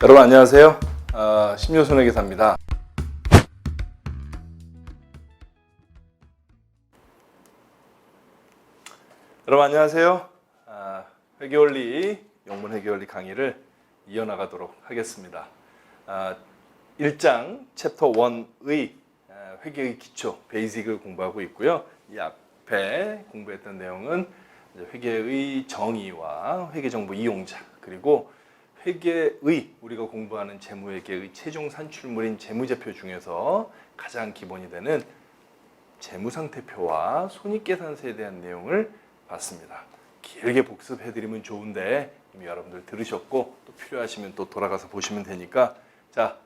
여러분 안녕하세요. 신효손회계사입니다. 여러분 안녕하세요. 회계원리, 영문 회계원리 강의를 이어나가도록 하겠습니다. 1장 챕터 1의 회계의 기초, 베이직을 공부하고 있고요. 이 앞에 공부했던 내용은 회계의 정의와 회계정보 이용자, 그리고 회계의 우리가 공부하는 재무회계의 최종 산출물인 재무제표 중에서 가장 기본이 되는 재무상태표와 손익계산서에 대한 내용을 봤습니다. 길게 복습해드리면 좋은데 이미 여러분들 들으셨고 또 필요하시면 또 돌아가서 보시면 되니까 자,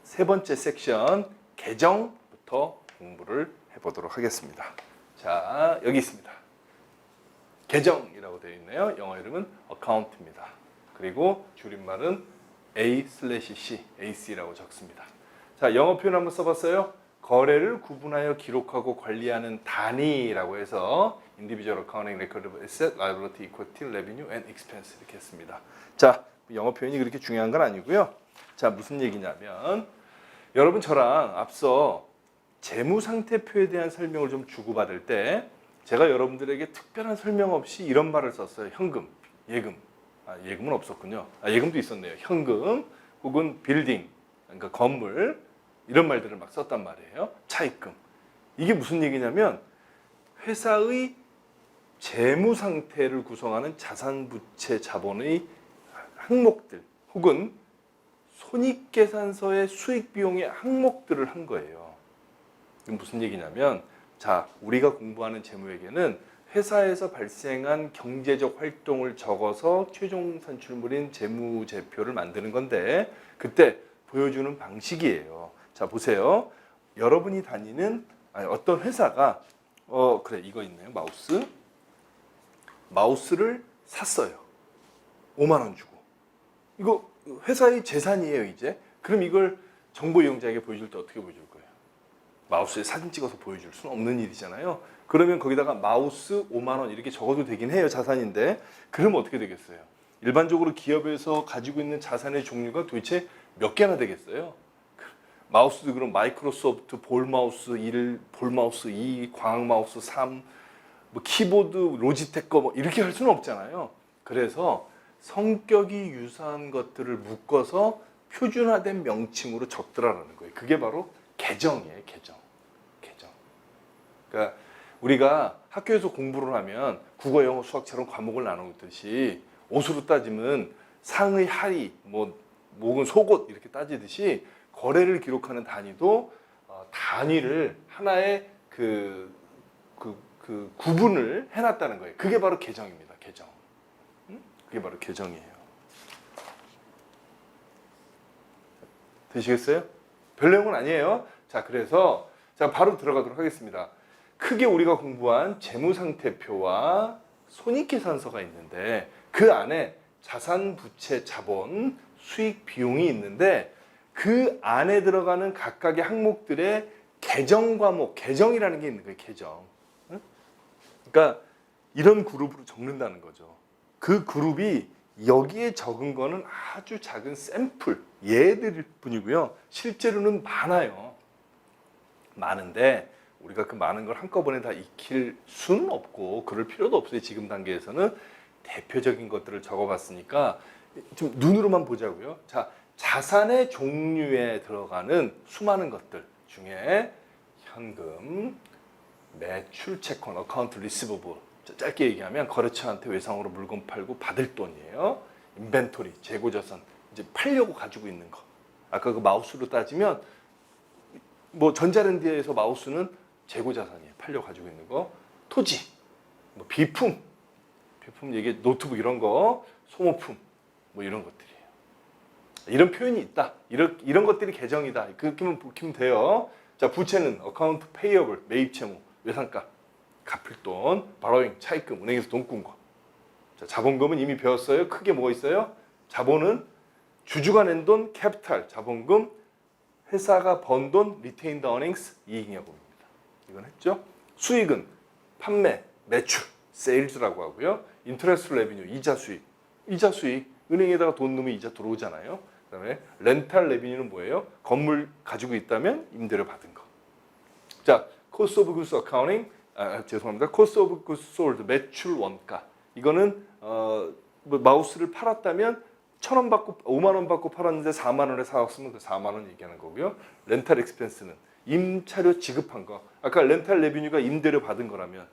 세 번째 섹션 계정부터 공부를 해보도록 하겠습니다. 자, 여기 있습니다. 계정이라고 되어 있네요. 영어 이름은 account입니다. 그리고 줄임말은 A/C, AC라고 적습니다. 자, 영어 표현 한번 써봤어요. 거래를 구분하여 기록하고 관리하는 단위라고 해서 Individual Accounting Record of Asset, Liability, Equity, Revenue and Expense 이렇게 했습니다. 자, 영어 표현이 그렇게 중요한 건 아니고요. 자, 무슨 얘기냐면 여러분 저랑 앞서 재무상태표에 대한 설명을 좀 주고받을 때 제가 여러분들에게 특별한 설명 없이 이런 말을 썼어요. 현금, 예금. 예금은 없었군요. 예금도 있었네요. 현금 혹은 빌딩, 그러니까 건물 이런 말들을 막 썼단 말이에요. 차입금. 이게 무슨 얘기냐면 회사의 재무 상태를 구성하는 자산, 부채, 자본의 항목들 혹은 손익계산서의 수익 비용의 항목들을 한 거예요. 이건 무슨 얘기냐면 자, 우리가 공부하는 재무회계는 회사에서 발생한 경제적 활동을 적어서 최종 산출물인 재무제표를 만드는 건데 그때 보여주는 방식이에요. 자, 보세요. 여러분이 다니는 어떤 회사가 그래 이거 있네요. 마우스를 샀어요. 5만 원 주고. 이거 회사의 재산이에요, 이제. 그럼 이걸 정보 이용자에게 보여줄 때 어떻게 보여줄 거예요? 마우스에 사진 찍어서 보여줄 수는 없는 일이잖아요. 그러면 거기다가 마우스 5만 원 이렇게 적어도 되긴 해요. 자산인데. 그러면 어떻게 되겠어요? 일반적으로 기업에서 가지고 있는 자산의 종류가 도대체 몇 개나 되겠어요? 마우스도 그럼 마이크로소프트 볼마우스 1, 볼마우스 2, 광학마우스 3, 뭐 키보드 로지텍 거 뭐 이렇게 할 수는 없잖아요. 그래서 성격이 유사한 것들을 묶어서 표준화된 명칭으로 적더라라는 거예요. 그게 바로 계정이에요. 계정. 그러니까 우리가 학교에서 공부를 하면 국어, 영어, 수학처럼 과목을 나누듯이 옷으로 따지면 상의, 하의, 목은 속옷 이렇게 따지듯이 거래를 기록하는 단위도 단위를 하나의 구분을 해놨다는 거예요. 그게 바로 계정입니다. 계정. 그게 바로 계정이에요. 되시겠어요? 별 내용은 아니에요. 자, 그래서 자 바로 들어가도록 하겠습니다. 크게 우리가 공부한 재무상태표와 손익계산서가 있는데 그 안에 자산, 부채, 자본, 수익, 비용이 있는데 그 안에 들어가는 각각의 항목들의 계정 과목, 계정이라는 게 있는 거예요. 계정. 그러니까 이런 그룹으로 적는다는 거죠. 그 그룹이 여기에 적은 거는 아주 작은 샘플, 예들일 뿐이고요. 실제로는 많아요. 많은데 우리가 그 많은 걸 한꺼번에 다 익힐 수는 없고 그럴 필요도 없어요. 지금 단계에서는 대표적인 것들을 적어봤으니까 좀 눈으로만 보자고요. 자, 자산의 종류에 들어가는 수많은 것들 중에 현금, 매출 채권, 어카운트 리시버블, 짧게 얘기하면 거래처한테 외상으로 물건 팔고 받을 돈이에요. 인벤토리, 재고자산, 이제 팔려고 가지고 있는 거. 아까 그 마우스로 따지면 뭐 전자랜드에서 마우스는 재고자산이에요. 팔려 가지고 있는 거. 토지, 뭐 비품 이게 노트북 이런 거, 소모품 뭐 이런 것들이에요. 이런 표현이 있다. 이런 것들이 계정이다. 그렇게만 보시면 돼요. 자, 부채는 어카운트 페이어블, 매입 채무, 외상가, 갚을 돈, 바로잉, 차입금, 은행에서 돈 꾼 거. 자, 자본금은 이미 배웠어요. 크게 뭐가 있어요? 자본은 주주가 낸 돈, 캐피탈, 자본금, 회사가 번 돈, 리테인드 어닝스, 이익여금입니다. 이건 했죠? 수익은 판매, 매출, 세일즈라고 하고요. 인터레스트 레비뉴, 이자 수익 은행에다가 돈 넣으면 이자 들어오잖아요. 그다음에 렌탈 레비뉴는 뭐예요? 건물 가지고 있다면 임대료 받은 거. 자, cost of goods accounting, 죄송합니다. cost of goods sold, 매출 원가. 이거는 뭐 마우스를 팔았다면 1,000원 받고 5만 원 받고 팔았는데 4만 원에 사왔으면 그 4만 원 얘기하는 거고요. 렌탈 익스펜스는 임차료 지급한 거. 아까 렌탈 레비뉴가 임대료 받은 거라면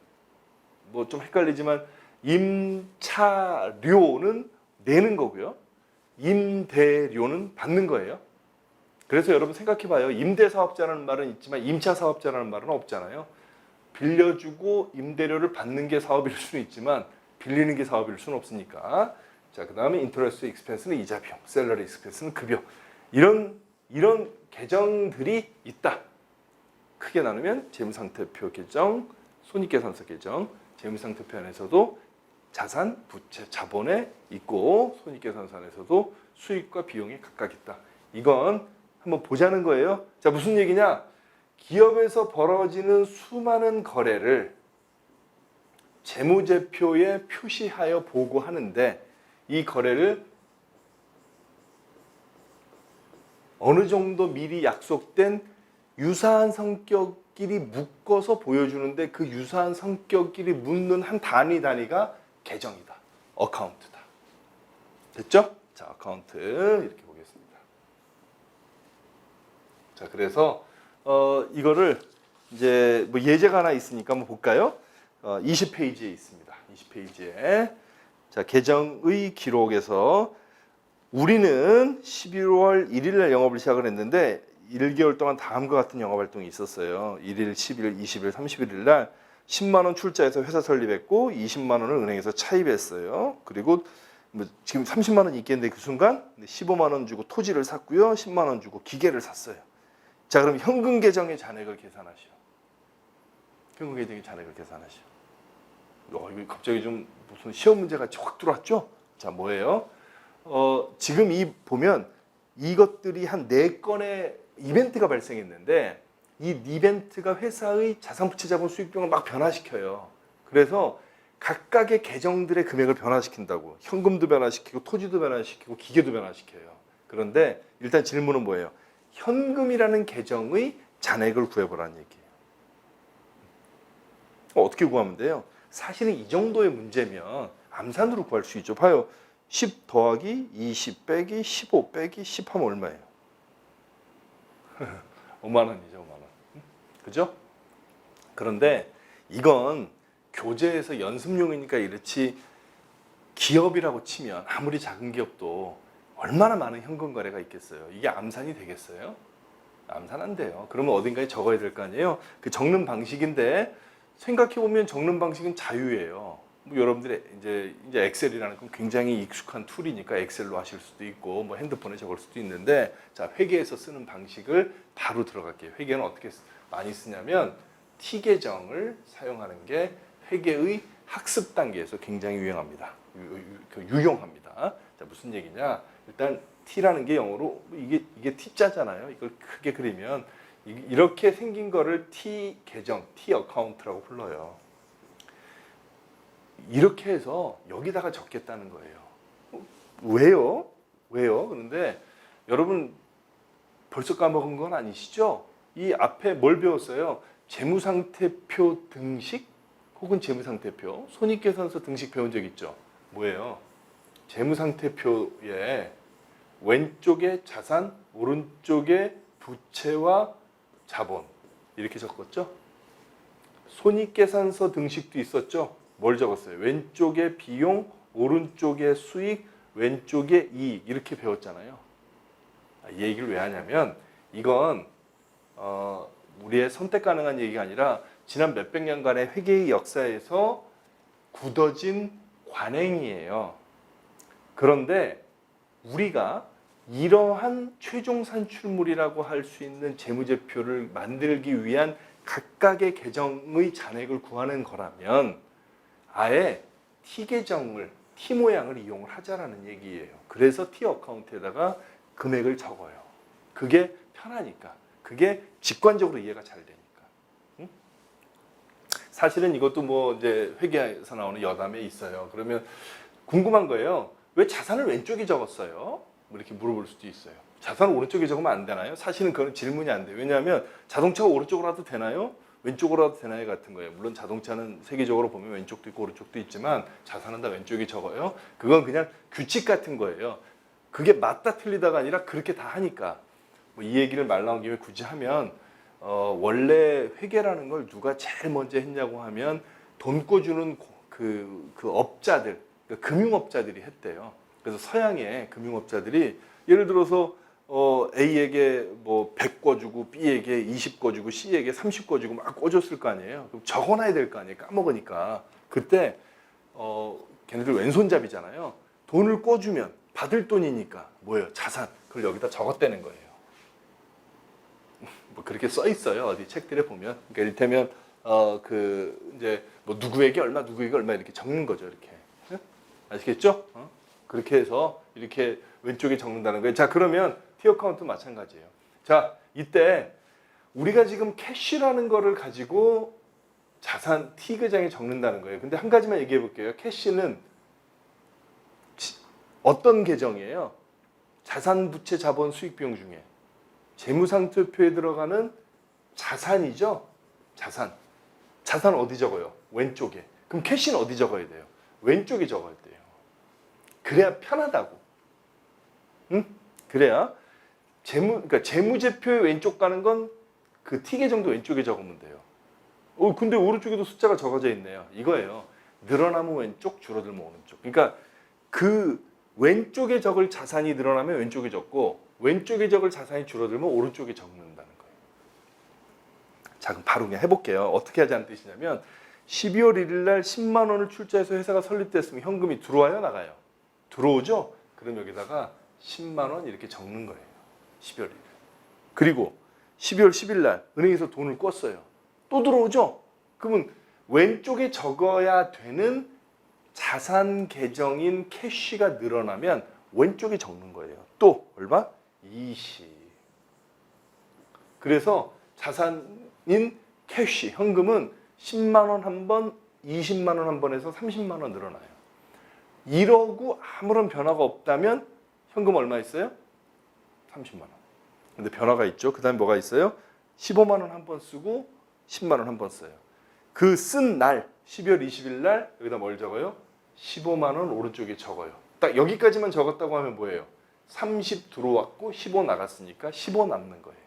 뭐 좀 헷갈리지만 임차료는 내는 거고요. 임대료는 받는 거예요. 그래서 여러분 생각해봐요. 임대사업자라는 말은 있지만 임차사업자라는 말은 없잖아요. 빌려주고 임대료를 받는 게 사업일 수는 있지만 빌리는 게 사업일 수는 없으니까. 자, 그 다음에 인터레스트 익스펜스는 이자 비용, 셀러리 익스펜스는 급여. 이런 계정들이 있다. 크게 나누면 재무상태표 계정, 손익계산서 계정, 재무상태표 안에서도 자산, 부채, 자본에 있고 손익계산서 안에서도 수익과 비용이 각각 있다. 이건 한번 보자는 거예요. 자, 무슨 얘기냐? 기업에서 벌어지는 수많은 거래를 재무제표에 표시하여 보고하는데 이 거래를 어느 정도 미리 약속된 유사한 성격끼리 묶어서 보여주는데 그 유사한 성격끼리 묶는 한 단위가 계정이다. 어카운트다. 됐죠? 자, 어카운트 이렇게 보겠습니다. 자, 그래서 이거를 이제 뭐 예제가 하나 있으니까 한번 볼까요? 20페이지에 있습니다. 20페이지에 자, 계정의 기록에서 우리는 11월 1일 날 영업을 시작을 했는데 1개월 동안 다음과 같은 영업 활동이 있었어요. 1일, 10일, 20일, 31일 날 10만 원 출자해서 회사 설립했고 20만 원을 은행에서 차입했어요. 그리고 뭐 지금 30만 원이 있겠는데 그 순간 15만 원 주고 토지를 샀고요. 10만 원 주고 기계를 샀어요. 자, 그럼 현금 계정의 잔액을 계산하시오. 현금 계정의 잔액을 계산하시오. 이거 갑자기 좀 무슨 시험 문제가 확 들어왔죠? 자, 뭐예요? 지금 보면 이것들이 한 4건의 이벤트가 발생했는데 이 이벤트가 회사의 자산부채 자본 수익 비용을 막 변화시켜요. 그래서 각각의 계정들의 금액을 변화시킨다고. 현금도 변화시키고 토지도 변화시키고 기계도 변화시켜요. 그런데 일단 질문은 뭐예요? 현금이라는 계정의 잔액을 구해보라는 얘기예요. 어떻게 구하면 돼요? 사실은 이 정도의 문제면 암산으로 구할 수 있죠. 봐요. 10 더하기 20 빼기 15 빼기 10 하면 얼마예요? 5만 원이죠. 5만 원. 그죠? 그런데 이건 교재에서 연습용이니까 이렇지 기업이라고 치면 아무리 작은 기업도 얼마나 많은 현금 거래가 있겠어요. 이게 암산이 되겠어요? 암산 안 돼요. 그러면 어딘가에 적어야 될 거 아니에요? 그 적는 방식인데 생각해보면 적는 방식은 자유예요. 뭐 여러분들이 이제 엑셀이라는 건 굉장히 익숙한 툴이니까 엑셀로 하실 수도 있고 뭐 핸드폰에 적을 수도 있는데 자, 회계에서 쓰는 방식을 바로 들어갈게요. 회계는 어떻게 많이 쓰냐면 T 계정을 사용하는 게 회계의 학습 단계에서 굉장히 유용합니다. 유용합니다. 자, 무슨 얘기냐? 일단 T라는 게 영어로 이게 T자잖아요. 이걸 크게 그리면 이렇게 생긴 거를 T 계정, T 어카운트라고 불러요. 이렇게 해서 여기다가 적겠다는 거예요. 왜요? 왜요? 그런데 여러분 벌써 까먹은 건 아니시죠? 이 앞에 뭘 배웠어요? 재무상태표 등식 혹은 재무상태표, 손익계산서 등식 배운 적 있죠? 뭐예요? 재무상태표에 왼쪽에 자산, 오른쪽에 부채와 자본 이렇게 적었죠? 손익계산서 등식도 있었죠? 뭘 적었어요? 왼쪽에 비용, 오른쪽에 수익, 왼쪽에 이익 이렇게 배웠잖아요. 이 얘기를 왜 하냐면 이건 우리의 선택 가능한 얘기가 아니라 지난 몇백 년간의 회계의 역사에서 굳어진 관행이에요. 그런데 우리가 이러한 최종 산출물이라고 할 수 있는 재무제표를 만들기 위한 각각의 계정의 잔액을 구하는 거라면 아예 T계정을, T 모양을 이용을 하자라는 얘기예요. 그래서 T 어카운트에다가 금액을 적어요. 그게 편하니까. 그게 직관적으로 이해가 잘 되니까. 응? 사실은 이것도 뭐 이제 회계에서 나오는 여담에 있어요. 그러면 궁금한 거예요. 왜 자산을 왼쪽에 적었어요? 뭐 이렇게 물어볼 수도 있어요. 자산을 오른쪽에 적으면 안 되나요? 사실은 그건 질문이 안 돼요. 왜냐하면 자동차가 오른쪽으로 해도 되나요? 왼쪽으로 해도 되나요? 같은 거예요. 물론 자동차는 세계적으로 보면 왼쪽도 있고 오른쪽도 있지만 자산은 다 왼쪽에 적어요. 그건 그냥 규칙 같은 거예요. 그게 맞다 틀리다가 아니라 그렇게 다 하니까. 뭐 이 얘기를 말 나온 김에 굳이 하면 원래 회계라는 걸 누가 제일 먼저 했냐고 하면 돈 꿔주는 그 업자들, 그 금융업자들이 했대요. 그래서 서양의 금융업자들이 예를 들어서 A에게 뭐 100 꿔주고 B에게 20 꿔주고 C에게 30 꿔주고 막 꿔줬을 거 아니에요. 그럼 적어놔야 될 거 아니에요. 까먹으니까. 그때 걔네들 왼손잡이잖아요. 돈을 꿔주면 받을 돈이니까 뭐예요? 자산. 그걸 여기다 적었다는 거예요. 뭐 그렇게 써 있어요. 어디 책들에 보면. 그러니까 이를테면 이제 뭐 누구에게 얼마 이렇게 적는 거죠. 이렇게. 아시겠죠? 그렇게 해서 이렇게 왼쪽에 적는다는 거예요. 자, 그러면 T 어카운트 마찬가지예요. 자, 이때 우리가 지금 캐시라는 거를 가지고 자산 T 계장에 적는다는 거예요. 근데 한 가지만 얘기해 볼게요. 캐시는 어떤 계정이에요? 자산, 부채, 자본, 수익, 비용 중에 재무상태표에 들어가는 자산이죠. 자산. 자산 어디 적어요? 왼쪽에. 그럼 캐시는 어디 적어야 돼요? 왼쪽에 적어야 돼요. 그래야 편하다고. 응? 그래야 그러니까 재무제표의 왼쪽 가는 건 그 T 계정도 왼쪽에 적으면 돼요. 근데 오른쪽에도 숫자가 적어져 있네요. 이거예요. 늘어나면 왼쪽, 줄어들면 오른쪽. 그러니까 그 왼쪽에 적을 자산이 늘어나면 왼쪽에 적고 왼쪽에 적을 자산이 줄어들면 오른쪽에 적는다는 거예요. 자, 그럼 바로 그냥 해볼게요. 어떻게 하자는 뜻이냐면 12월 1일 날 10만 원을 출자해서 회사가 설립됐으면 현금이 들어와요, 나가요? 들어오죠? 그럼 여기다가 10만 원 이렇게 적는 거예요. 12월 1일. 그리고 12월 10일 날 은행에서 돈을 꿨어요. 또 들어오죠? 그러면 왼쪽에 적어야 되는 자산 계정인 캐시가 늘어나면 왼쪽에 적는 거예요. 또 얼마? 20. 그래서 자산인 캐시, 현금은 10만 원 한 번, 20만 원 한 번에서 30만 원 늘어나요. 이러고 아무런 변화가 없다면 현금 얼마 있어요? 30만 원. 근데 변화가 있죠. 그 다음에 뭐가 있어요? 15만 원 한 번 쓰고 10만 원 한 번 써요. 그 쓴 날 12월 20일 날 여기다 뭘 적어요? 15만 원 오른쪽에 적어요. 딱 여기까지만 적었다고 하면 뭐예요? 30 들어왔고 15 나갔으니까 15 남는 거예요.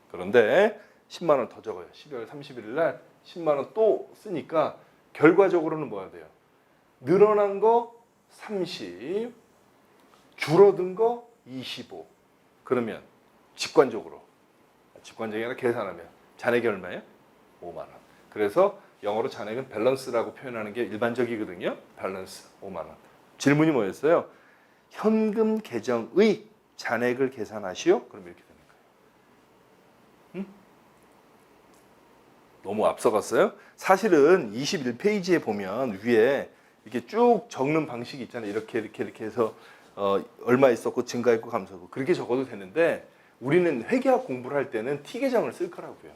그런데 10만 원 더 적어요. 12월 31일 날 10만 원 또 쓰니까 결과적으로는 뭐가 돼요? 늘어난 거 30, 줄어든 거 25. 그러면 직관적이 아니라 계산하면 잔액이 얼마예요? 5만 원. 그래서 영어로 잔액은 밸런스라고 표현하는 게 일반적이거든요. 밸런스 5만 원. 질문이 뭐였어요? 현금 계정의 잔액을 계산하시오. 그럼 이렇게 되는 거예요. 너무 앞서갔어요? 사실은 21페이지에 보면 위에 이렇게 쭉 적는 방식이 있잖아요. 이렇게 해서 얼마 있었고 증가했고 감소했고 그렇게 적어도 되는데 우리는 회계학 공부를 할 때는 T 계정을 쓸 거라고요.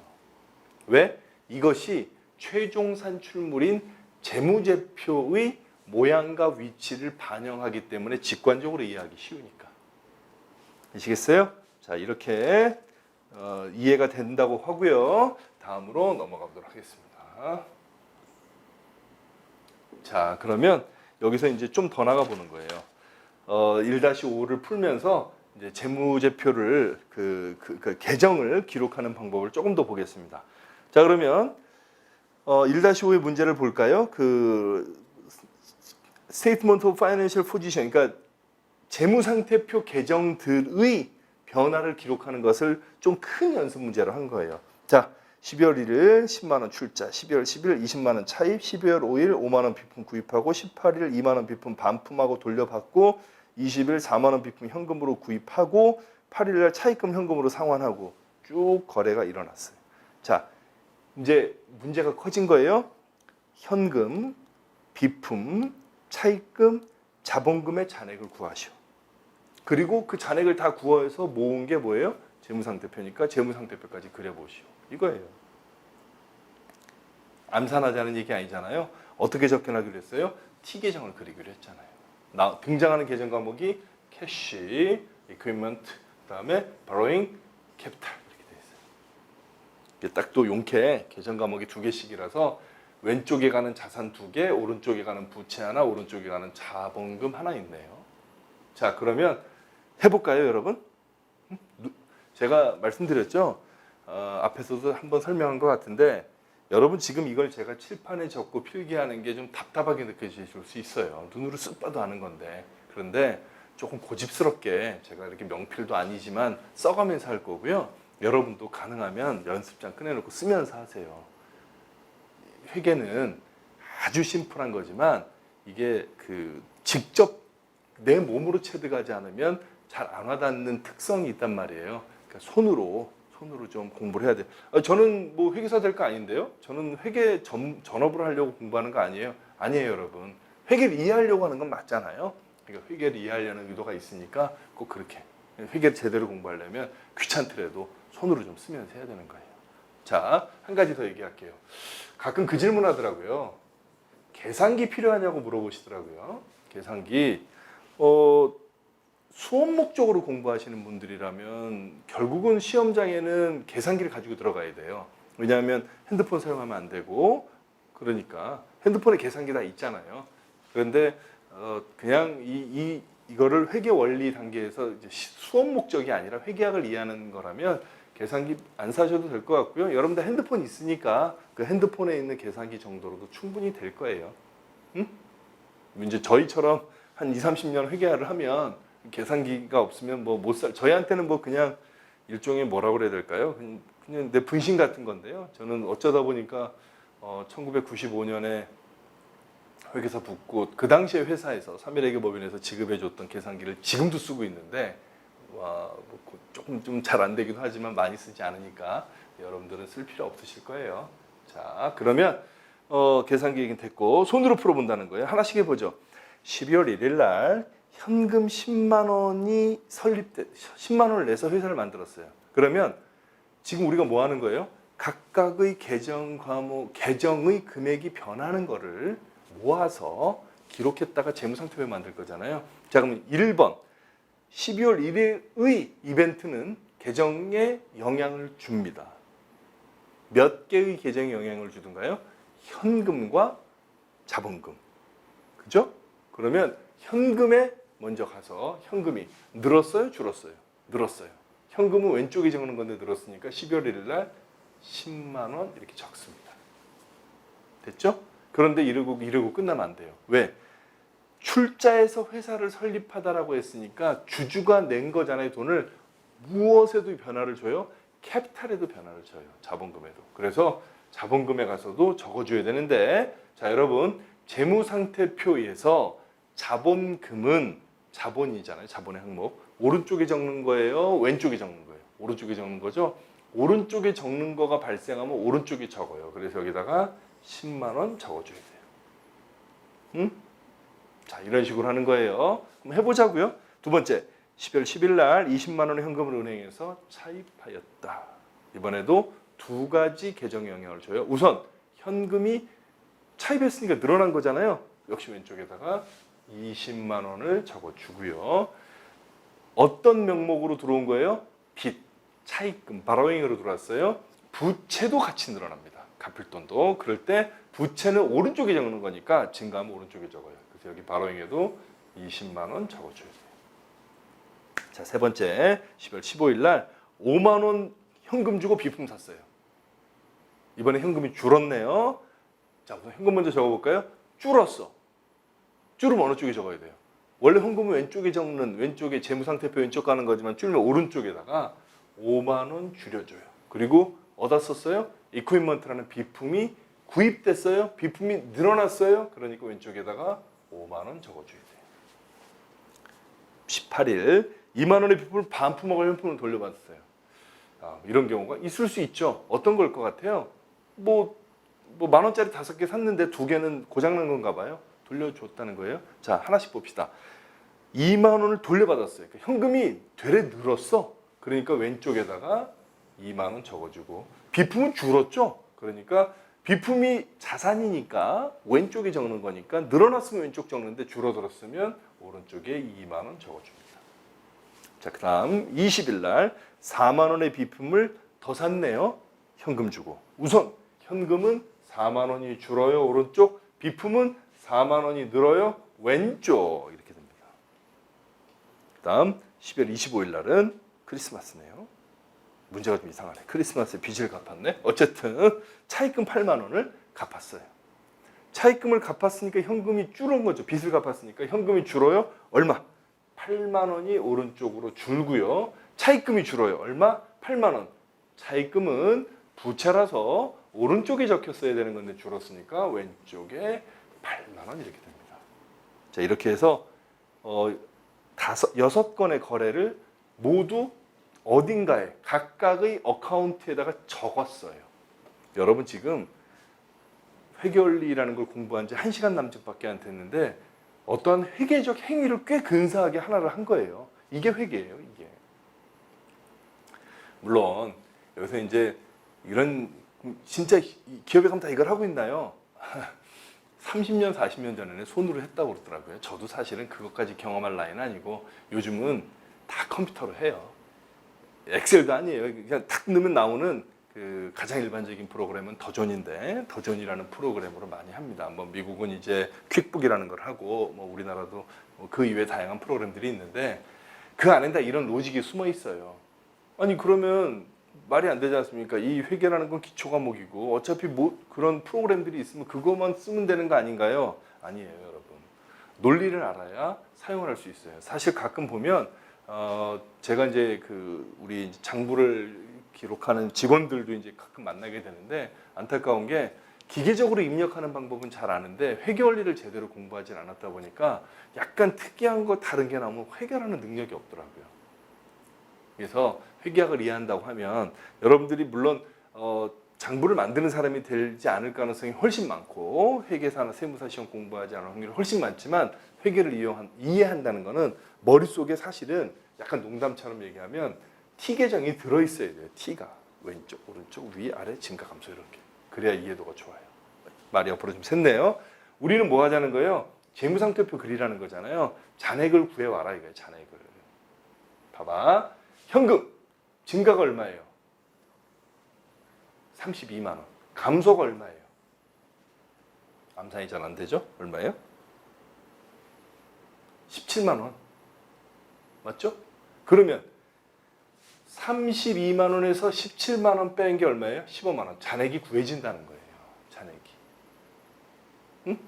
왜? 이것이 최종 산출물인 재무제표의 모양과 위치를 반영하기 때문에 직관적으로 이해하기 쉬우니까. 아시겠어요? 자, 이렇게 이해가 된다고 하고요. 다음으로 넘어가 보도록 하겠습니다. 자, 그러면 여기서 이제 좀 더 나가 보는 거예요. 1-5를 풀면서 이제 재무제표를 그 계정을 기록하는 방법을 조금 더 보겠습니다. 자, 그러면 1-5의 문제를 볼까요? 그 Statement of Financial Position, 그러니까 재무상태표 계정들의 변화를 기록하는 것을 좀 큰 연습 문제로 한 거예요. 자, 12월 1일 10만 원 출자, 12월 10일 20만 원 차입, 12월 5일 5만 원 비품 구입하고 18일 2만 원 비품 반품하고 돌려받고 20일 4만 원 비품 현금으로 구입하고 8일 날 차입금 현금으로 상환하고 쭉 거래가 일어났어요. 자, 이제 문제가 커진 거예요. 현금, 비품, 차입금, 자본금의 잔액을 구하시오. 그리고 그 잔액을 다 구해서 모은 게 뭐예요? 재무상태표니까 재무상태표까지 그려보시오. 이거예요. 암산하자는 얘기 아니잖아요. 어떻게 접근하기로 했어요? T 계정을 그리기로 했잖아요. 등장하는 계정 과목이 캐시, 이퀴먼트, 그다음에 borrowing, capital 이렇게 돼 있어요. 이게 딱 또 용케 계정 과목이 2개씩이라서 왼쪽에 가는 자산 2개, 오른쪽에 가는 부채 하나, 오른쪽에 가는 자본금 하나 있네요. 자, 그러면 해볼까요, 여러분? 제가 말씀드렸죠? 앞에서도 한번 설명한 것 같은데 여러분 지금 이걸 제가 칠판에 적고 필기하는 게 좀 답답하게 느껴지실 수 있어요. 눈으로 쓱 봐도 아는 건데. 그런데 조금 고집스럽게 제가 이렇게 명필도 아니지만 써가면서 할 거고요. 여러분도 가능하면 연습장 꺼내놓고 쓰면서 하세요. 회계는 아주 심플한 거지만 이게 직접 내 몸으로 체득하지 않으면 잘 안 와닿는 특성이 있단 말이에요. 그러니까 손으로 좀 공부를 해야 돼요. 저는 뭐 회계사 될 거 아닌데요. 저는 회계 전업으로 하려고 공부하는 거 아니에요. 아니에요, 여러분. 회계를 이해하려고 하는 건 맞잖아요. 그러니까 회계를 이해하려는 의도가 있으니까 꼭 그렇게 회계를 제대로 공부하려면 귀찮더라도 손으로 좀 쓰면서 해야 되는 거예요. 자, 한 가지 더 얘기할게요. 가끔 그 질문 하더라고요. 계산기 필요하냐고 물어보시더라고요. 계산기. 수업 목적으로 공부하시는 분들이라면 결국은 시험장에는 계산기를 가지고 들어가야 돼요. 왜냐하면 핸드폰 사용하면 안 되고, 그러니까 핸드폰에 계산기 다 있잖아요. 그런데 그냥 이거를 회계 원리 단계에서 이제 수업 목적이 아니라 회계학을 이해하는 거라면 계산기 안 사셔도 될 것 같고요. 여러분들 핸드폰 있으니까 그 핸드폰에 있는 계산기 정도로도 충분히 될 거예요. 응? 이제 저희처럼 한 20, 30년 회계학을 하면 계산기가 없으면 뭐 못 저희한테는 뭐 그냥 일종의 뭐라고 그래야 될까요? 그냥 내 분신 같은 건데요. 저는 어쩌다 보니까 1995년에 회계사 붙고 그 당시에 회사에서 삼일회계법인에서 지급해줬던 계산기를 지금도 쓰고 있는데 조금 좀 잘 안 되기도 하지만 많이 쓰지 않으니까 여러분들은 쓸 필요 없으실 거예요. 자, 그러면 계산기 얘기는 됐고 손으로 풀어본다는 거예요. 하나씩 해보죠. 12월 1일 날 현금 10만 원이 10만 원을 내서 회사를 만들었어요. 그러면 지금 우리가 뭐 하는 거예요? 각각의 계정 과목, 계정의 금액이 변하는 거를 모아서 기록했다가 재무상태표 만들 거잖아요. 자, 그럼 1번 12월 1일의 이벤트는 계정에 영향을 줍니다. 몇 개의 계정에 영향을 주던가요? 현금과 자본금. 그죠? 그러면 현금에 먼저 가서 현금이 늘었어요? 줄었어요? 늘었어요. 현금은 왼쪽에 적는 건데 늘었으니까 12월 1일 날 10만 원 이렇게 적습니다. 됐죠? 그런데 이러고 끝나면 안 돼요. 왜? 출자해서 회사를 설립하다라고 했으니까 주주가 낸 거잖아요. 돈을 무엇에도 변화를 줘요? 캐피탈에도 변화를 줘요. 자본금에도. 그래서 자본금에 가서도 적어줘야 되는데 자, 여러분 재무상태표에서 자본금은 자본이잖아요. 자본의 항목. 오른쪽에 적는 거예요? 왼쪽에 적는 거예요? 오른쪽에 적는 거죠? 오른쪽에 적는 거가 발생하면 오른쪽에 적어요. 그래서 여기다가 10만 원 적어줘야 돼요. 응? 자, 이런 식으로 하는 거예요. 그럼 해보자고요. 두 번째, 12월 10일 날 20만 원의 현금을 은행에서 차입하였다. 이번에도 두 가지 계정 영향을 줘요. 우선 현금이 차입했으니까 늘어난 거잖아요. 역시 왼쪽에다가 20만 원을 적어주고요. 어떤 명목으로 들어온 거예요? 빚, 차입금, 바로잉으로 들어왔어요. 부채도 같이 늘어납니다. 갚을 돈도. 그럴 때 부채는 오른쪽에 적는 거니까 증가하면 오른쪽에 적어요. 그래서 여기 바로잉에도 20만 원 적어줘야 돼요. 자, 세 번째, 12월 15일 날 5만 원 현금 주고 비품 샀어요. 이번에 현금이 줄었네요. 자, 우선 현금 먼저 적어볼까요? 줄었어. 줄으면 어느 쪽에 적어야 돼요? 원래 현금은 왼쪽에 적는, 왼쪽에 재무상태표 왼쪽 가는 거지만 줄면 오른쪽에다가 5만 원 줄여줘요. 그리고 어디다 썼어요? 이퀴먼트라는 비품이 구입됐어요. 비품이 늘어났어요. 그러니까 왼쪽에다가 5만 원 적어줘야 돼요. 18일 2만 원의 비품을 반품하고 현품을 돌려받았어요. 이런 경우가 있을 수 있죠. 어떤 걸 것 같아요? 뭐 만 원짜리 5개 샀는데 2개는 고장난 건가 봐요. 돌려줬다는 거예요. 자, 하나씩 봅시다. 2만 원을 돌려받았어요. 그러니까 현금이 되레 늘었어. 그러니까 왼쪽에다가 2만 원 적어주고 비품은 줄었죠. 그러니까 비품이 자산이니까 왼쪽에 적는 거니까 늘어났으면 왼쪽 적는데 줄어들었으면 오른쪽에 2만 원 적어줍니다. 자, 그 다음 20일 날 4만 원의 비품을 더 샀네요. 현금 주고. 우선 현금은 4만 원이 줄어요. 오른쪽. 비품은 4만 원이 늘어요. 왼쪽. 이렇게 됩니다. 그 다음 12월 25일 날은 크리스마스네요. 문제가 좀 이상하네. 크리스마스에 빚을 갚았네. 어쨌든 차입금 8만 원을 갚았어요. 차입금을 갚았으니까 현금이 줄은 거죠. 빚을 갚았으니까 현금이 줄어요. 얼마? 8만 원이 오른쪽으로 줄고요. 차입금이 줄어요. 얼마? 8만 원. 차입금은 부채라서 오른쪽에 적혔어야 되는 건데 줄었으니까 왼쪽에 8만 원 이렇게 됩니다. 자, 이렇게 해서 6건의 거래를 모두 어딘가에 각각의 어카운트에다가 적었어요. 여러분 지금 회계원리라는 걸 공부한 지 1시간 남짓밖에 안 됐는데 어떠한 회계적 행위를 꽤 근사하게 하나를 한 거예요. 이게 회계예요, 이게. 물론 여기서 이제 이런 진짜 기업에 가면 다 이걸 하고 있나요? 30년, 40년 전에는 손으로 했다고 그러더라고요. 저도 사실은 그것까지 경험할 나이는 아니고 요즘은 다 컴퓨터로 해요. 엑셀도 아니에요. 그냥 탁 넣으면 나오는 그 가장 일반적인 프로그램은 더존인데 더존이라는 프로그램으로 많이 합니다. 뭐 미국은 이제 퀵북이라는 걸 하고 뭐 우리나라도 그 이외에 다양한 프로그램들이 있는데 그 안에 다 이런 로직이 숨어 있어요. 아니 그러면 말이 안 되지 않습니까? 이 회계라는 건 기초 과목이고 어차피 뭐 그런 프로그램들이 있으면 그것만 쓰면 되는 거 아닌가요? 아니에요, 여러분. 논리를 알아야 사용을 할 수 있어요. 사실 가끔 보면 제가 이제 우리 장부를 기록하는 직원들도 이제 가끔 만나게 되는데 안타까운 게 기계적으로 입력하는 방법은 잘 아는데 회계 원리를 제대로 공부하지 않았다 보니까 약간 특이한 거 다른 게 나오면 회계라는 능력이 없더라고요. 그래서 회계학을 이해한다고 하면 여러분들이 물론 장부를 만드는 사람이 되지 않을 가능성이 훨씬 많고 회계사나 세무사 시험 공부하지 않을 확률이 훨씬 많지만 회계를 이해한다는 것은 머릿속에 사실은 약간 농담처럼 얘기하면 T 계정이 들어있어야 돼요. T가 왼쪽, 오른쪽, 위, 아래, 증가, 감소 이런 게. 그래야 이해도가 좋아요. 말이 옆으로 좀 샜네요. 우리는 뭐 하자는 거예요? 재무상태표 그리라는 거잖아요. 잔액을 구해와라 이거예요. 잔액을. 봐봐. 현금 증가가 얼마예요? 32만 원. 감소가 얼마예요? 암산이 잘 안 되죠? 얼마예요? 17만 원. 맞죠? 그러면 32만 원에서 17만 원 뺀 게 얼마예요? 15만 원. 잔액이 구해진다는 거예요. 잔액이. 응?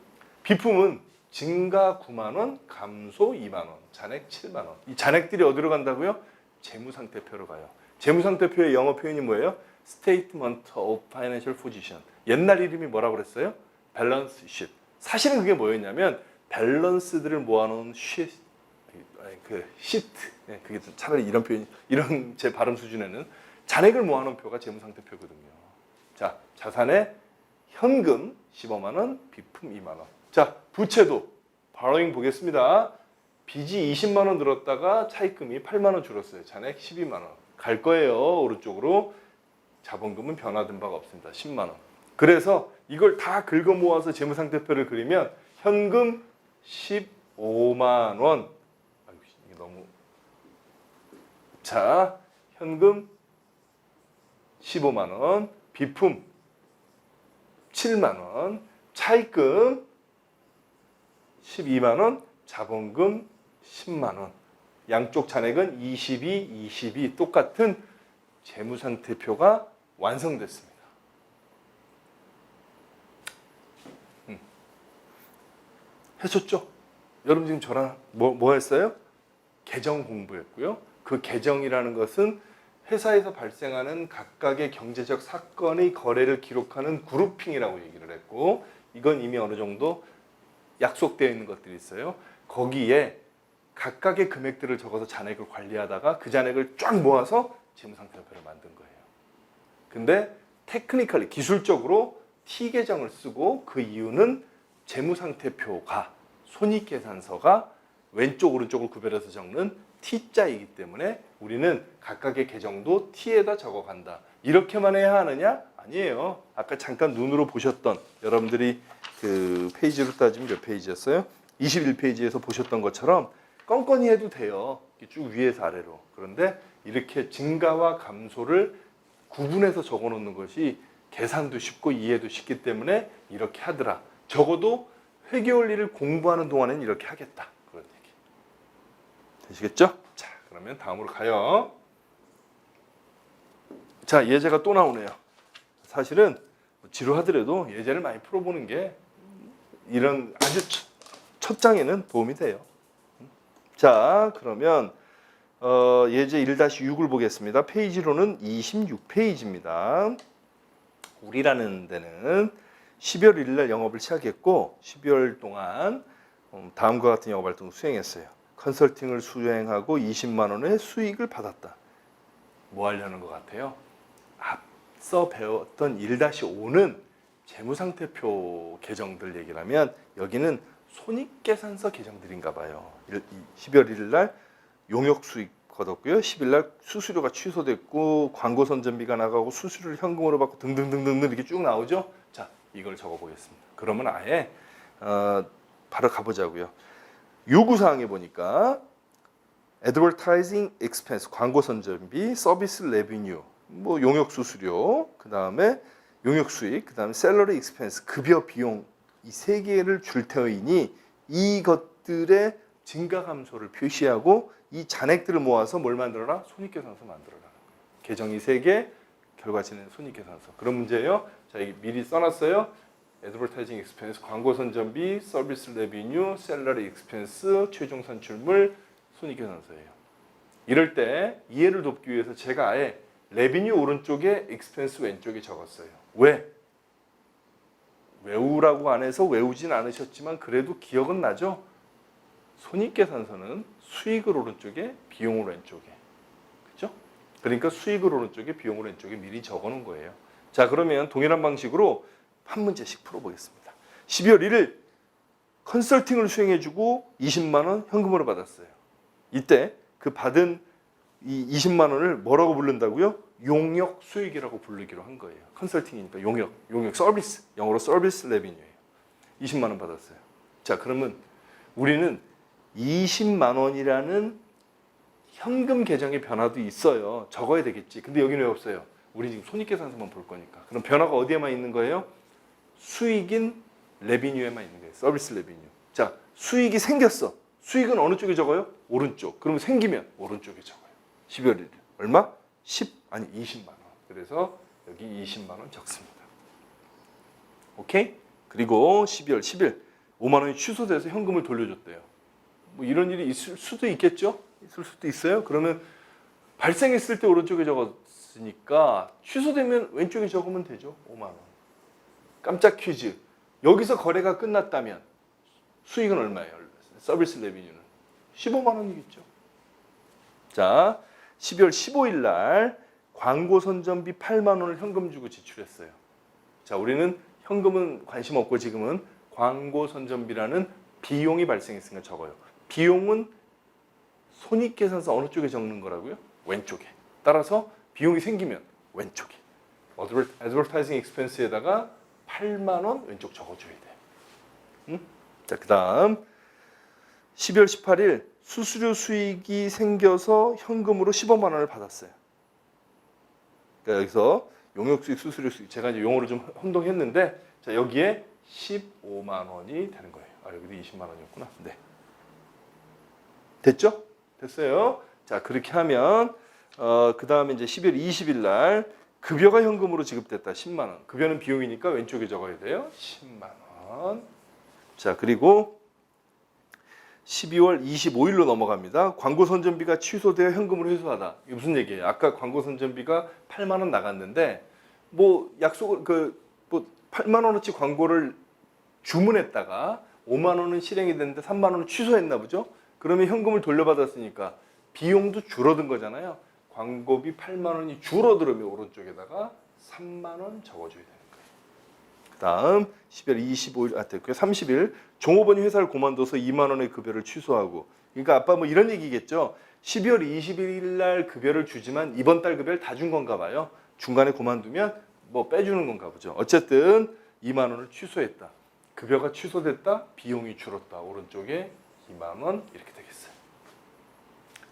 비품은 증가 9만 원, 감소 2만 원, 잔액 7만 원. 이 잔액들이 어디로 간다고요? 재무상태표로 가요. 재무상태표의 영어 표현이 뭐예요? Statement of Financial Position. 옛날 이름이 뭐라고 그랬어요? 밸런스 쉿. 사실은 그게 뭐였냐면 밸런스들을 모아놓은 시트. 그게 차라리 이런 표현, 이런 제 발음 수준에는 잔액을 모아놓은 표가 재무상태표거든요. 자, 자산에 현금 15만 원, 비품 2만 원. 자, 부채도 borrowing 보겠습니다. 빚이 20만 원 늘었다가 차입금이 8만 원 줄었어요. 잔액 12만 원. 갈 거예요. 오른쪽으로. 자본금은 변화된 바가 없습니다. 10만 원. 그래서 이걸 다 긁어 모아서 재무상태표를 그리면 현금 15만 원. 아이고, 이게 너무. 자, 현금 15만 원, 비품 7만 원, 차입금 12만 원, 자본금 10만 원. 양쪽 잔액은 22 똑같은 재무상태표가 완성됐습니다. 하셨죠? 여러분 지금 저랑 뭐 했어요? 계정 공부했고요. 그 계정이라는 것은 회사에서 발생하는 각각의 경제적 사건의 거래를 기록하는 그룹핑이라고 얘기를 했고, 이건 이미 어느 정도 약속되어 있는 것들이 있어요. 거기에 각각의 금액들을 적어서 잔액을 관리하다가 그 잔액을 쫙 모아서 재무상태표를 만든 거예요. 근데 테크니컬리 기술적으로 T 계정을 쓰고, 그 이유는 재무상태표가 손익계산서가 왼쪽 오른쪽을 구별해서 적는 T자이기 때문에 우리는 각각의 계정도 T에다 적어간다. 이렇게만 해야 하느냐? 아니에요. 아까 잠깐 눈으로 보셨던 여러분들이 그 페이지로 따지면 몇 페이지였어요? 21페이지에서 보셨던 것처럼 껌껌이 해도 돼요. 쭉 위에서 아래로. 그런데 이렇게 증가와 감소를 구분해서 적어 놓는 것이 계산도 쉽고 이해도 쉽기 때문에 이렇게 하더라. 적어도 회계원리를 공부하는 동안에는 이렇게 하겠다. 그런 얘기. 되시겠죠? 자, 그러면 다음으로 가요. 자, 예제가 또 나오네요. 사실은 지루하더라도 예제를 많이 풀어보는 게 이런 아주 첫 장에는 도움이 돼요. 자, 그러면 예제 1-6을 보겠습니다. 페이지로는 26페이지입니다. 우리라는 데는 12월 1일 날 영업을 시작했고 12월 동안 다음과 같은 영업 활동을 수행했어요. 컨설팅을 수행하고 20만 원의 수익을 받았다. 뭐 하려는 것 같아요? 앞서 배웠던 1-5는 재무상태표 계정들 얘기를 하면 여기는 손익계산서 계정들인가 봐요. 12월 1일 날 용역수익 거뒀고요. 10일 날 수수료가 취소됐고 광고 선전비가 나가고 수수료를 현금으로 받고 등등등등 이렇게 쭉 나오죠. 자, 이걸 적어보겠습니다. 그러면 아예 바로 가보자고요. 요구사항에 보니까 advertising expense, 광고 선전비, 서비스 레비뉴, 뭐 용역 수수료, 그 다음에 용역 수익, 그 다음에 셀러리 익스펜스, 급여 비용 이 세 개를 줄 테이니 이것들의 증가 감소를 표시하고 이 잔액들을 모아서 뭘 만들어라? 손익계산서 만들어라. 계정이 3개, 결과치는 손익계산서. 그런 문제예요. 자, 이게 미리 써놨어요. 애드버타이징 익스펜스, 광고 선전비, 서비스 레비뉴, 셀러리 익스펜스, 최종 산출물, 손익계산서예요. 이럴 때 이해를 돕기 위해서 제가 아예 레비뉴 오른쪽에 익스펜스 왼쪽에 적었어요. 왜? 외우라고 안 해서 외우진 않으셨지만 그래도 기억은 나죠? 손익계산서는 수익을 오른쪽에 비용을 왼쪽에. 그렇죠? 그러니까 수익을 오른쪽에 비용을 왼쪽에 미리 적어놓은 거예요. 자, 그러면 동일한 방식으로 한 문제씩 풀어보겠습니다. 12월 1일 컨설팅을 수행해주고 20만 원 현금으로 받았어요. 이때 그 받은 이 20만 원을 뭐라고 부른다고요? 용역 수익이라고 부르기로 한 거예요. 컨설팅이니까 용역 서비스, 영어로 서비스 레비뉴예요. 20만 원 받았어요. 자, 그러면 우리는 20만 원이라는 현금 계정의 변화도 있어요. 적어야 되겠지. 근데 여기는 왜 없어요? 우리 지금 손익계산서만 볼 거니까. 그럼 변화가 어디에만 있는 거예요? 수익인 레비뉴에만 있는 거예요. 서비스 레비뉴. 자, 수익이 생겼어. 수익은 어느 쪽에 적어요? 오른쪽. 그러면 생기면 오른쪽에 적어요. 12월 1일. 얼마? 20만 원. 그래서 여기 20만 원 적습니다. 오케이? 그리고 12월 10일 5만 원이 취소돼서 현금을 돌려줬대요. 뭐 이런 일이 있을 수도 있겠죠? 있을 수도 있어요. 그러면 발생했을 때 오른쪽에 적었으니까 취소되면 왼쪽에 적으면 되죠. 5만 원. 깜짝 퀴즈. 여기서 거래가 끝났다면 수익은 얼마예요? 서비스 레비뉴는 15만 원이겠죠. 자, 12월 15일 날 광고 선전비 8만 원을 현금 주고 지출했어요. 자, 우리는 현금은 관심 없고 지금은 광고 선전비라는 비용이 발생했으니까 적어요. 비용은 손익계산서 어느 쪽에 적는 거라고요? 왼쪽에. 따라서 비용이 생기면 왼쪽에. advertising expense에다가 8만 원 왼쪽 적어줘야 돼. 응? 자, 그 다음 12월 18일 수수료 수익이 생겨서 현금으로 15만 원을 받았어요. 그러니까 여기서 용역수익, 수수료 수익 제가 이제 용어를 좀 혼동했는데 자, 여기에 15만 원이 되는 거예요. 아, 여기도 20만 원이었구나. 네. 됐죠? 됐어요. 자, 그렇게 하면 그 다음에 이제 12월 20일 날 급여가 현금으로 지급됐다. 10만 원. 급여는 비용이니까 왼쪽에 적어야 돼요. 10만 원. 자, 그리고 12월 25일로 넘어갑니다. 광고 선전비가 취소되어 현금으로 회수하다. 이게 무슨 얘기예요? 아까 광고 선전비가 8만 원 나갔는데 뭐 약속을 뭐 8만 원어치 광고를 주문했다가 5만 원은 실행이 됐는데 3만 원은 취소했나 보죠? 그러면 현금을 돌려받았으니까 비용도 줄어든 거잖아요. 광고비 8만 원이 줄어들으면 오른쪽에다가 3만 원 적어줘야 되는 거예요. 그 다음 12월 25일, 30일 종업원이 회사를 그만둬서 2만 원의 급여를 취소하고 그러니까 아빠 뭐 이런 얘기겠죠. 12월 21일 날 급여를 주지만 이번 달 급여를 다 준 건가 봐요. 중간에 그만두면 뭐 빼주는 건가 보죠. 어쨌든 2만 원을 취소했다. 급여가 취소됐다, 비용이 줄었다. 오른쪽에 2만 원 이렇게 되겠어요.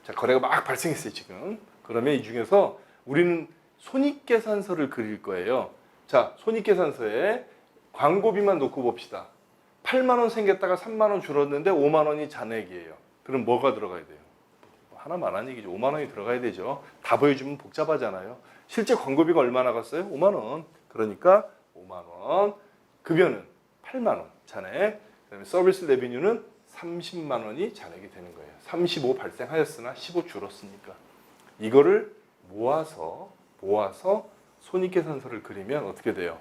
자, 거래가 막 발생했어요 지금. 그러면 이 중에서 우리는 손익계산서를 그릴 거예요. 자, 손익계산서에 광고비만 놓고 봅시다. 8만 원 생겼다가 3만 원 줄었는데 5만 원이 잔액이에요. 그럼 뭐가 들어가야 돼요? 하나만 한 얘기죠. 5만 원이 들어가야 되죠. 다 보여주면 복잡하잖아요. 실제 광고비가 얼마 나갔어요? 5만 원. 그러니까 5만 원. 급여는 8만 원 잔액. 그다음에 서비스 레비뉴는 30만 원이 잔액이 되는 거예요. 35 발생하였으나 15 줄었으니까. 이거를 모아서 손익계산서를 그리면 어떻게 돼요?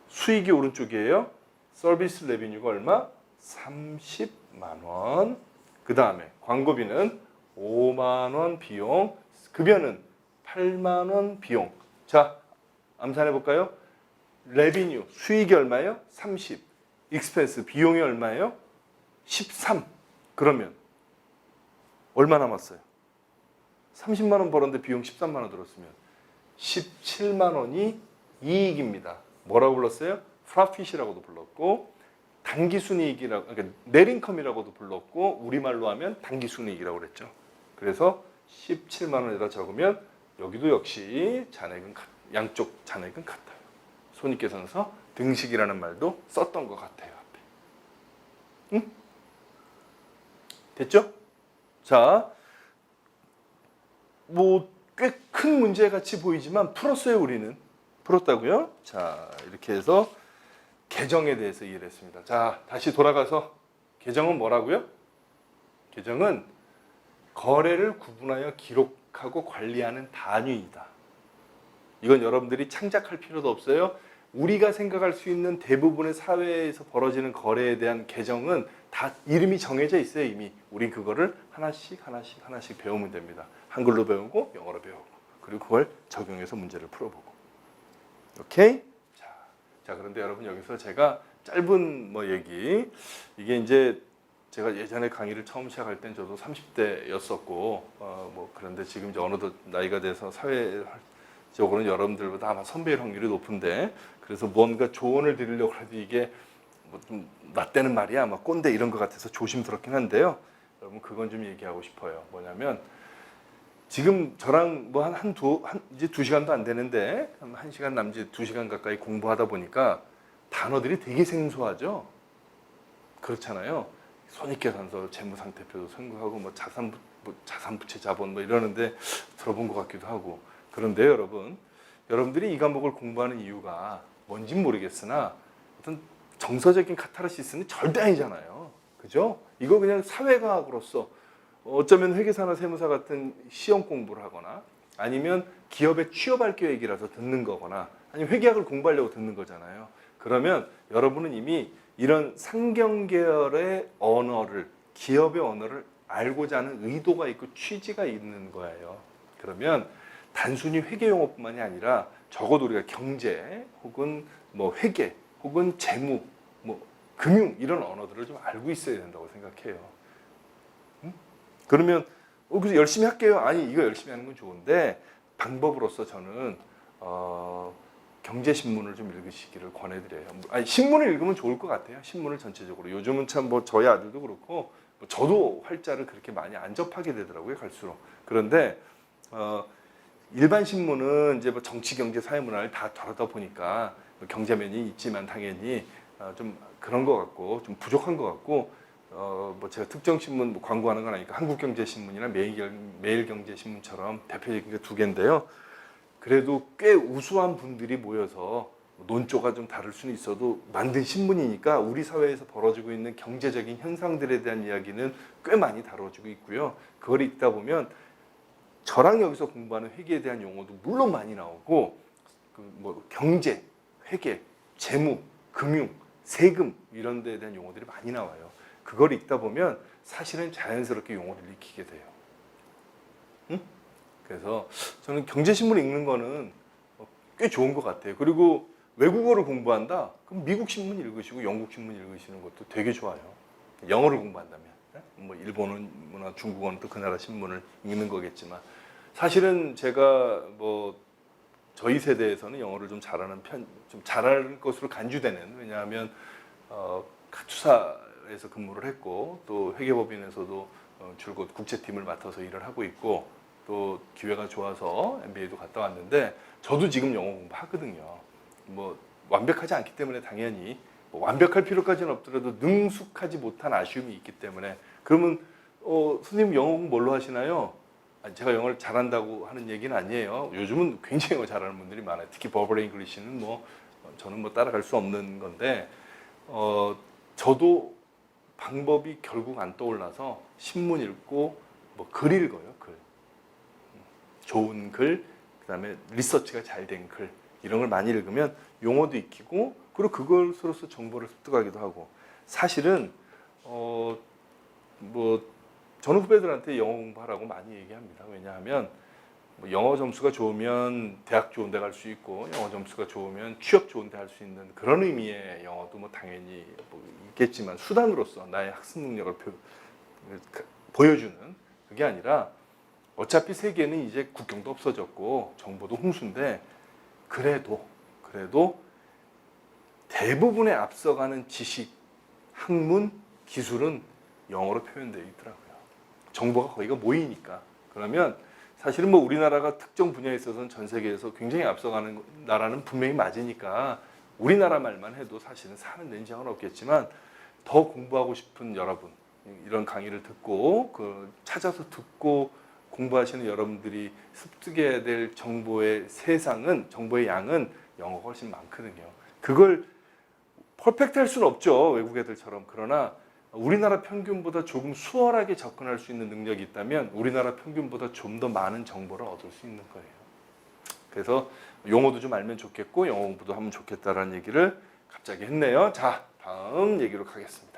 수익이 오른쪽이에요. 서비스 레비뉴가 얼마? 30만 원. 그 다음에 광고비는 5만 원 비용. 급여는 8만 원 비용. 자, 암산해 볼까요? 레비뉴 수익이 얼마예요? 30. 익스펜스 비용이 얼마예요? 13. 그러면 얼마 남았어요? 30만 원 벌었는데 비용 13만 원 들었으면 17만 원이 이익입니다. 뭐라고 불렀어요? 프로핏이라고도 불렀고 당기순이익이라고, 그러니까 넷인컴이라고도 불렀고 우리말로 하면 당기순이익이라고 그랬죠. 그래서 17만 원에다 적으면 여기도 역시 잔액은 양쪽 잔액은 같아요. 손익계산서 등식이라는 말도 썼던 것 같아요. 앞에. 응? 됐죠? 자, 뭐 꽤 큰 문제 같이 보이지만 풀었어요. 우리는 풀었다고요. 자, 이렇게 해서 계정에 대해서 이해를 했습니다. 자, 다시 돌아가서 계정은 뭐라고요? 계정은 거래를 구분하여 기록하고 관리하는 단위이다. 이건 여러분들이 창작할 필요도 없어요. 우리가 생각할 수 있는 대부분의 사회에서 벌어지는 거래에 대한 계정은 다 이름이 정해져 있어요. 이미. 우린 그거를 하나씩 배우면 됩니다. 한글로 배우고 영어로 배우고 그리고 그걸 적용해서 문제를 풀어보고. 오케이? 자, 그런데 여러분 여기서 제가 짧은 얘기, 이게 이제 제가 예전에 강의를 처음 시작할 땐 저도 30대였었고 그런데 지금 이제 어느덧 나이가 돼서 사회적으로는 여러분들보다 아마 선배일 확률이 높은데, 그래서 뭔가 조언을 드리려고 해도 이게 좀 낯대는 말이야, 아마 꼰대 이런 것 같아서 조심스럽긴 한데요. 여러분 그건 좀 얘기하고 싶어요. 뭐냐면 지금 저랑 이제 2시간도 안 되는데 1시간 남짓 2시간 가까이 공부하다 보니까 단어들이 되게 생소하죠. 그렇잖아요. 손익계산서, 재무상태표도 생각하고 자산부채 자본 이러는데 들어본 것 같기도 하고. 그런데 여러분들이 이 과목을 공부하는 이유가 뭔진 모르겠으나 어떤 정서적인 카타르시스는 절대 아니잖아요. 그죠? 이거 그냥 사회과학으로서 어쩌면 회계사나 세무사 같은 시험 공부를 하거나 아니면 기업에 취업할 계획이라서 듣는 거거나 아니면 회계학을 공부하려고 듣는 거잖아요. 그러면 여러분은 이미 이런 상경계열의 언어를, 기업의 언어를 알고자 하는 의도가 있고 취지가 있는 거예요. 그러면 단순히 회계 용어뿐만이 아니라 적어도 우리가 경제 혹은 회계 혹은 재무, 금융 이런 언어들을 좀 알고 있어야 된다고 생각해요. 그러면 그래서 열심히 할게요. 아니, 이거 열심히 하는 건 좋은데 방법으로서 저는 경제신문을 좀 읽으시기를 권해드려요. 아니, 신문을 읽으면 좋을 것 같아요. 신문을 전체적으로. 요즘은 참 저희 아들도 그렇고 저도 활자를 그렇게 많이 안 접하게 되더라고요. 갈수록. 그런데 일반 신문은 이제 정치, 경제, 사회 문화를 다 다루다 보니까 경제면이 있지만 당연히 좀 그런 것 같고 좀 부족한 것 같고 제가 특정 신문 광고하는 건 아니니까 한국경제신문이나 매일경제신문처럼 대표적인 게 2개인데요. 그래도 꽤 우수한 분들이 모여서 논조가 좀 다를 수는 있어도 만든 신문이니까 우리 사회에서 벌어지고 있는 경제적인 현상들에 대한 이야기는 꽤 많이 다뤄지고 있고요. 그걸 읽다 보면 저랑 여기서 공부하는 회계에 대한 용어도 물론 많이 나오고 경제, 회계, 재무, 금융, 세금 이런 데에 대한 용어들이 많이 나와요. 그걸 읽다 보면 사실은 자연스럽게 용어를 익히게 돼요. 응? 그래서 저는 경제신문 읽는 거는 꽤 좋은 것 같아요. 그리고 외국어를 공부한다? 그럼 미국 신문 읽으시고 영국 신문 읽으시는 것도 되게 좋아요. 영어를 공부한다면. 일본어나 중국어는 또 그 나라 신문을 읽는 거겠지만 사실은 제가 저희 세대에서는 영어를 좀 잘하는 좀 잘할 것으로 간주되는, 왜냐하면 카투사에서 근무를 했고 또 회계법인에서도 줄곧 국제팀을 맡아서 일을 하고 있고 또 기회가 좋아서 MBA도 갔다 왔는데 저도 지금 영어 공부하거든요. 뭐 완벽하지 않기 때문에 당연히 뭐 완벽할 필요까지는 없더라도 능숙하지 못한 아쉬움이 있기 때문에 그러면 선생님 영어 공부 뭘로 하시나요? 아니, 제가 영어를 잘한다고 하는 얘기는 아니에요. 요즘은 굉장히 영어 잘하는 분들이 많아요. 특히 버블 잉글리시는 뭐 저는 뭐 따라갈 수 없는 건데 저도 방법이 결국 안 떠올라서 신문 읽고 뭐 글 읽어요. 글. 좋은 글, 그다음에 리서치가 잘 된 글 이런 걸 많이 읽으면 용어도 익히고 그리고 그것으로서 정보를 습득하기도 하고 사실은 뭐 저는 후배들한테 영어 공부하라고 많이 얘기합니다. 왜냐하면 뭐 영어 점수가 좋으면 대학 좋은 데 갈 수 있고 영어 점수가 좋으면 취업 좋은 데 할 수 있는 그런 의미의 영어도 뭐 당연히 뭐 있겠지만 수단으로서 나의 학습 능력을 보여주는 그게 아니라 어차피 세계는 이제 국경도 없어졌고 정보도 홍수인데 그래도 대부분의 앞서가는 지식, 학문, 기술은 영어로 표현되어 있더라고요. 정보가 거기가 모이니까. 그러면 사실은 뭐 우리나라가 특정 분야에 있어서는 전 세계에서 굉장히 앞서가는 나라는 분명히 맞으니까 우리나라 말만 해도 사실은 사는 냉장은 없겠지만 더 공부하고 싶은 여러분 이런 강의를 듣고 찾아서 듣고 공부하시는 여러분들이 습득해야 될 정보의 정보의 양은 영어가 훨씬 많거든요. 그걸 퍼펙트 할 수는 없죠. 외국 애들처럼. 그러나 우리나라 평균보다 조금 수월하게 접근할 수 있는 능력이 있다면 우리나라 평균보다 좀 더 많은 정보를 얻을 수 있는 거예요. 그래서 용어도 좀 알면 좋겠고 영어 공부도 하면 좋겠다라는 얘기를 갑자기 했네요. 자, 다음 얘기로 가겠습니다.